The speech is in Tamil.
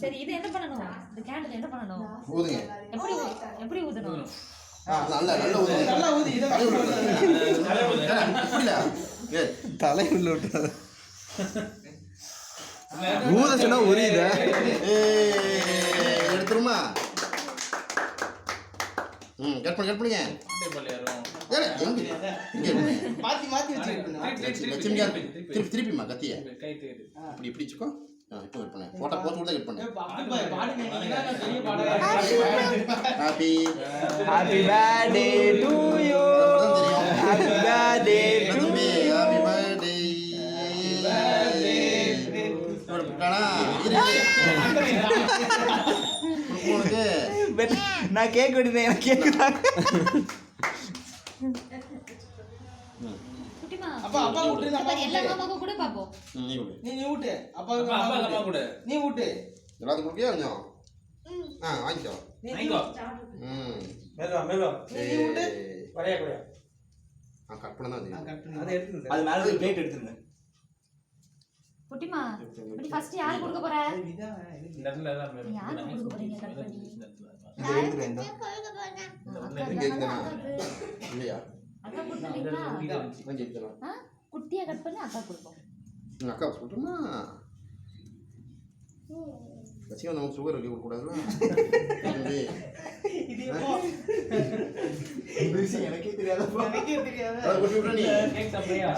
சரி இது என்ன பண்ணணும்? இந்த கேண்டில் என்ன பண்ணணும்? ஊதுங்க. எப்படி ஊதணும்? நல்ல ஊது. நல்லா ஊது. இத தலை உள்ள விட்டுறாத. ஊத சொன்னா உரியுத. எடுத்துருமா? கட் பண்ணுங்க. அப்படியே பள்ளியாரோம். மாத்தி வச்சிருக்கீங்க. திருப்பிமா கத்திய. இப்படி வச்சுக்கோ. இப்போ கட் பண்ணு. போட்டோ போட்டு கூட கட் பண்ணு. Happy birthday to you. Happy birthday to you. Happy birthday. காணா உனக்கு நான் கேக் வெட்டினேன். எனக்கு கேக் தான். குட்டிமா அப்பா விட்டு நம்ம எல்லா மாமாக்கும் கூட பாப்போம். நீ விட்டு அப்பா அம்மா கூட நீ விட்டு எல்லாத்துக்கும் குடியா கொஞ்சம் வாங்கிக்கோ. மேலோ நீ விட்டு வரையா கூட கட் பண்ண தான் அதை எடுத்து அது மேல ஒரு பிளேட் எடுத்துருங்க. குட்டிமா இப்படி ஃபர்ஸ்ட் யார் கொடுக்க போற? இந்த இடத்துல எல்லாம் யார் கொடுக்க போறீங்க? கட் பண்ணி இத எடுத்துறேன். இல்லையா அக்கா கொடுத்தீங்களா? நான் ஜெயிச்சேன். குட்டியா கட் பண்ணி அக்கா கொடுப்போம். அக்கா சொல்லுமா? வச்சு நம்ம சுகர் வைக்க கூடாதுல. எனக்கே தெரியாதப்பா. எனக்கே தெரியாதா? அதை கொட்டி விட்ற நீ. கேக் சாப்பிடுறியா?